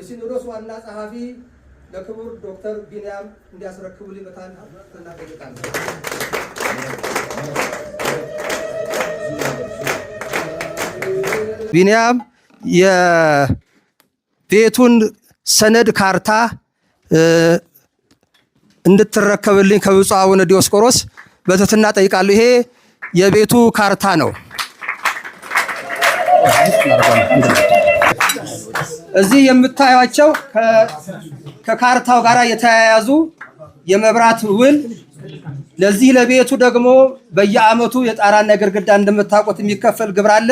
የሲኖዶስ ዋና ጸሐፊ ለክቡር ዶክተር ቢንያም እንዲያስረክቡልኝ በታላቅ ጠይቃለሁ። ቢንያም የቤቱን ሰነድ ካርታ እንድትረከብልኝ ከብፁዕ አቡነ ዲዮስቆሮስ በትህትና ጠይቃለሁ። ይሄ የቤቱ ካርታ ነው። እዚህ የምታዩቸው ከካርታው ጋር የተያያዙ የመብራት ውል፣ ለዚህ ለቤቱ ደግሞ በየዓመቱ የጣራና ግድግዳ እንደምታውቁት የሚከፈል ግብር አለ።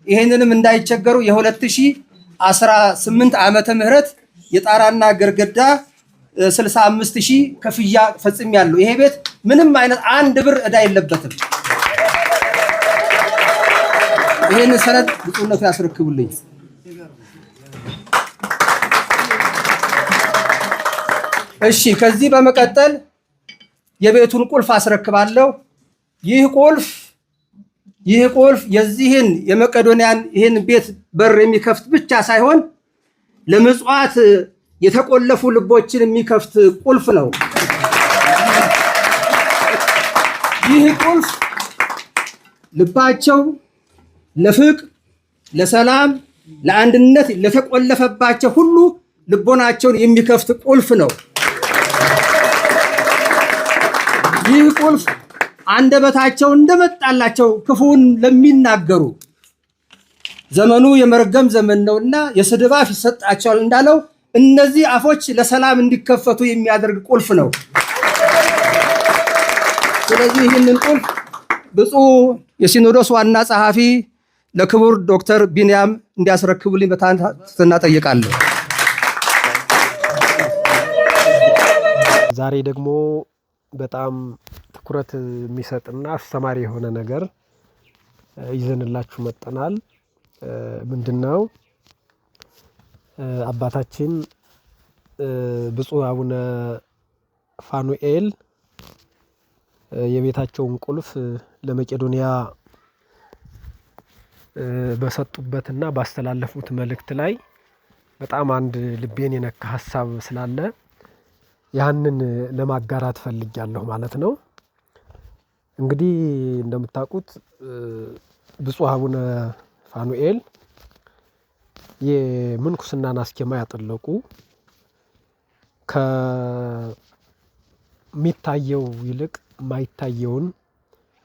ይሄንንም እንዳይቸገሩ የ2018 ዓመተ ምህረት የጣራና ግድግዳ 65,000 ክፍያ ፈጽሜያለሁ። ይሄ ቤት ምንም አይነት አንድ ብር ዕዳ የለበትም። ይሄን ሰነድ ብፁዕነቱ ያስረክቡልኝ። እሺ፣ ከዚህ በመቀጠል የቤቱን ቁልፍ አስረክባለሁ። ይህ ቁልፍ የዚህን የመቄዶንያን ይህን ቤት በር የሚከፍት ብቻ ሳይሆን ለምጽዋት የተቆለፉ ልቦችን የሚከፍት ቁልፍ ነው። ይህ ቁልፍ ልባቸው ለፍቅር፣ ለሰላም፣ ለአንድነት ለተቆለፈባቸው ሁሉ ልቦናቸውን የሚከፍት ቁልፍ ነው። ይህ ቁልፍ አንደበታቸው እንደመጣላቸው ክፉን ለሚናገሩ ዘመኑ የመርገም ዘመን ነውና የስድብ አፍ ይሰጣቸዋል እንዳለው እነዚህ አፎች ለሰላም እንዲከፈቱ የሚያደርግ ቁልፍ ነው። ስለዚህ ይህንን ቁልፍ ብፁዕ የሲኖዶስ ዋና ጸሐፊ ለክቡር ዶክተር ቢንያም እንዲያስረክቡልኝ በትህትና ጠይቃለሁ። ዛሬ ደግሞ በጣም ትኩረት የሚሰጥና አስተማሪ የሆነ ነገር ይዘንላችሁ መጥተናል። ምንድነው? አባታችን ብፁዕ አቡነ ፋኑኤል የቤታቸውን ቁልፍ ለመቄዶንያ በሰጡበትና ባስተላለፉት መልእክት ላይ በጣም አንድ ልቤን የነካ ሐሳብ ስላለ ያንን ለማጋራት ፈልጊያለሁ ማለት ነው። እንግዲህ እንደምታውቁት ብፁዕ አቡነ ፋኑኤል የምንኩስናን አስኬማ ያጠለቁ፣ ከሚታየው ይልቅ ማይታየውን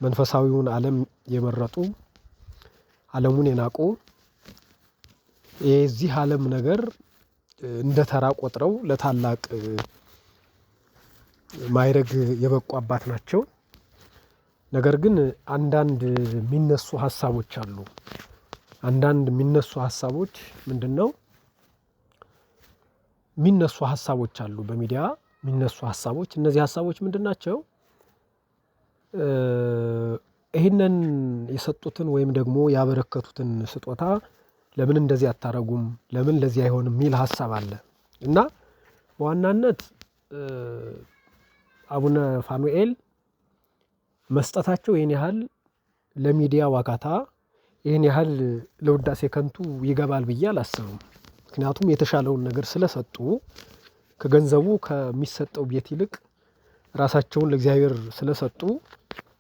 መንፈሳዊውን ዓለም የመረጡ፣ ዓለሙን የናቁ፣ የዚህ ዓለም ነገር እንደ ተራ ቆጥረው ለታላቅ ማይረግ የበቁ አባት ናቸው። ነገር ግን አንዳንድ የሚነሱ ሐሳቦች አሉ። አንዳንድ የሚነሱ ሐሳቦች ምንድነው? የሚነሱ ሐሳቦች አሉ፣ በሚዲያ የሚነሱ ሐሳቦች። እነዚህ ሐሳቦች ምንድናቸው? ይህንን የሰጡትን ወይም ደግሞ ያበረከቱትን ስጦታ ለምን እንደዚህ አታረጉም፣ ለምን ለዚህ አይሆንም የሚል ሐሳብ አለ እና በዋናነት አቡነ ፋኑኤል መስጠታቸው ይህን ያህል ለሚዲያ ዋጋታ ይህን ያህል ለውዳሴ ከንቱ ይገባል ብዬ አላስብም። ምክንያቱም የተሻለውን ነገር ስለሰጡ ከገንዘቡ ከሚሰጠው ቤት ይልቅ ራሳቸውን ለእግዚአብሔር ስለሰጡ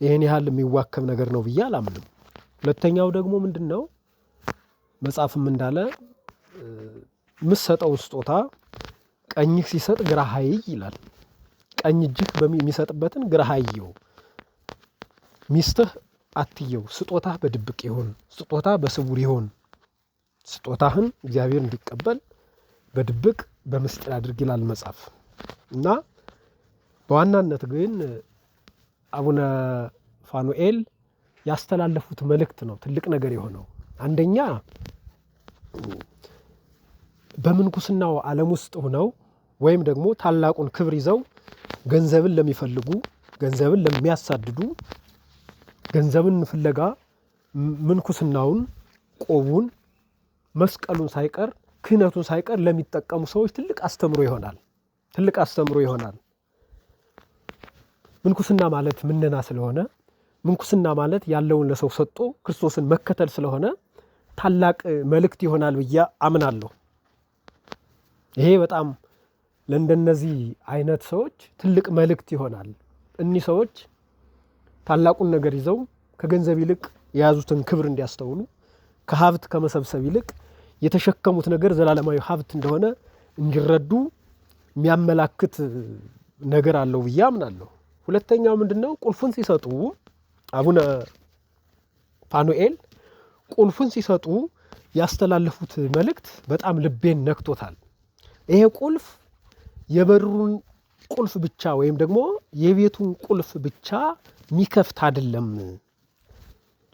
ይህን ያህል የሚዋከብ ነገር ነው ብዬ አላምንም። ሁለተኛው ደግሞ ምንድነው? መጽሐፍም እንዳለ የምትሰጠውን ስጦታ ቀኝህ ሲሰጥ ግራህ አይይ ይላል። ቀኝ እጅህ የሚሰጥበትን ግራህ አይየው፣ ሚስትህ አትየው፣ ስጦታ በድብቅ ይሁን፣ ስጦታ በስውር ይሁን፣ ስጦታህን እግዚአብሔር እንዲቀበል በድብቅ በምስጢር አድርግ ይላል መጽሐፍ። እና በዋናነት ግን አቡነ ፋኑኤል ያስተላለፉት መልእክት ነው ትልቅ ነገር የሆነው። አንደኛ በምንኩስናው ዓለም ውስጥ ሆነው ወይም ደግሞ ታላቁን ክብር ይዘው ገንዘብን ለሚፈልጉ፣ ገንዘብን ለሚያሳድዱ፣ ገንዘብን ፍለጋ ምንኩስናውን፣ ቆቡን፣ መስቀሉን ሳይቀር ክህነቱን ሳይቀር ለሚጠቀሙ ሰዎች ትልቅ አስተምሮ ይሆናል። ምንኩስና ማለት ምንና ስለሆነ፣ ምንኩስና ማለት ያለውን ለሰው ሰጥቶ ክርስቶስን መከተል ስለሆነ ታላቅ መልእክት ይሆናል ብዬ አምናለሁ። ይሄ በጣም ለእንደነዚህ አይነት ሰዎች ትልቅ መልእክት ይሆናል። እኒህ ሰዎች ታላቁን ነገር ይዘው ከገንዘብ ይልቅ የያዙትን ክብር እንዲያስተውሉ ከሀብት ከመሰብሰብ ይልቅ የተሸከሙት ነገር ዘላለማዊ ሀብት እንደሆነ እንዲረዱ የሚያመላክት ነገር አለው ብዬ አምናለሁ። ሁለተኛው ምንድነው? ቁልፉን ሲሰጡ አቡነ ፋኑኤል ቁልፉን ሲሰጡ ያስተላለፉት መልእክት በጣም ልቤን ነክቶታል። ይሄ ቁልፍ የበሩን ቁልፍ ብቻ ወይም ደግሞ የቤቱን ቁልፍ ብቻ የሚከፍት አይደለም።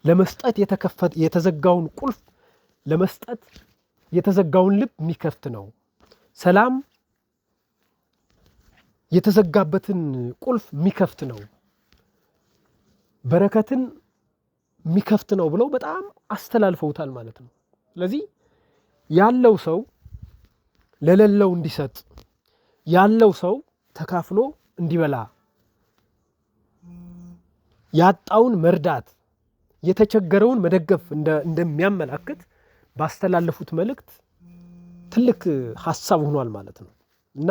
ለመስጠት የተዘጋውን ቁልፍ ለመስጠት የተዘጋውን ልብ የሚከፍት ነው። ሰላም የተዘጋበትን ቁልፍ የሚከፍት ነው። በረከትን የሚከፍት ነው ብለው በጣም አስተላልፈውታል ማለት ነው። ስለዚህ ያለው ሰው ለሌለው እንዲሰጥ፣ ያለው ሰው ተካፍሎ እንዲበላ፣ ያጣውን መርዳት፣ የተቸገረውን መደገፍ እንደሚያመላክት ባስተላለፉት መልእክት ትልቅ ሐሳብ ሆኗል ማለት ነው እና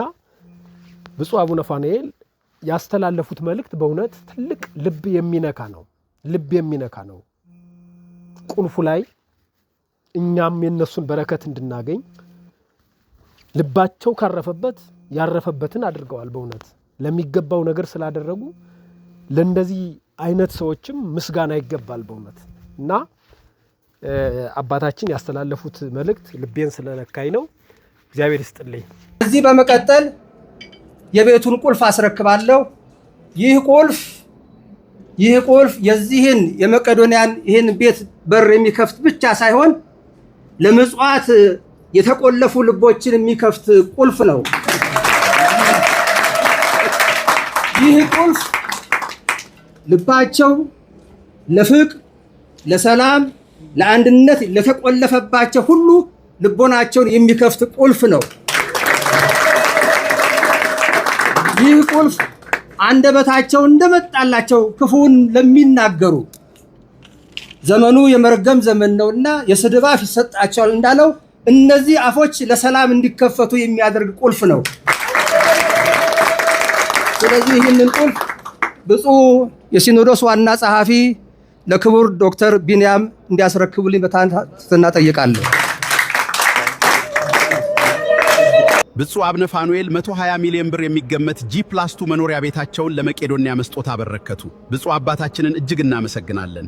ብፁዕ አቡነ ፋኑኤል ያስተላለፉት መልእክት በእውነት ትልቅ ልብ የሚነካ ነው። ልብ የሚነካ ነው። ቁልፉ ላይ እኛም የነሱን በረከት እንድናገኝ ልባቸው ካረፈበት ያረፈበትን አድርገዋል። በእውነት ለሚገባው ነገር ስላደረጉ ለእንደዚህ አይነት ሰዎችም ምስጋና ይገባል በእውነት እና አባታችን ያስተላለፉት መልእክት ልቤን ስለነካኝ ነው። እግዚአብሔር ይስጥልኝ። እዚህ በመቀጠል የቤቱን ቁልፍ አስረክባለሁ። ይህ ቁልፍ የዚህን የመቄዶንያን ይህን ቤት በር የሚከፍት ብቻ ሳይሆን ለምጽዋት የተቆለፉ ልቦችን የሚከፍት ቁልፍ ነው። ይህ ቁልፍ ልባቸው ለፍቅር፣ ለሰላም፣ ለአንድነት ለተቆለፈባቸው ሁሉ ልቦናቸውን የሚከፍት ቁልፍ ነው። ይህ ቁልፍ አንደበታቸው እንደመጣላቸው ክፉን ለሚናገሩ ዘመኑ የመርገም ዘመን ነውና የስድብ አፍ ይሰጣቸዋል እንዳለው እነዚህ አፎች ለሰላም እንዲከፈቱ የሚያደርግ ቁልፍ ነው። ስለዚህ ይህንን ቁልፍ ብፁዕ የሲኖዶስ ዋና ጸሐፊ ለክቡር ዶክተር ቢንያም እንዲያስረክቡልኝ በትህትና ጠይቃለሁ። ብፁዕ አቡነ ፋኑኤል 120 ሚሊዮን ብር የሚገመት G+2 መኖሪያ ቤታቸውን ለመቄዶንያ መስጦታ አበረከቱ። ብፁዕ አባታችንን እጅግ እናመሰግናለን።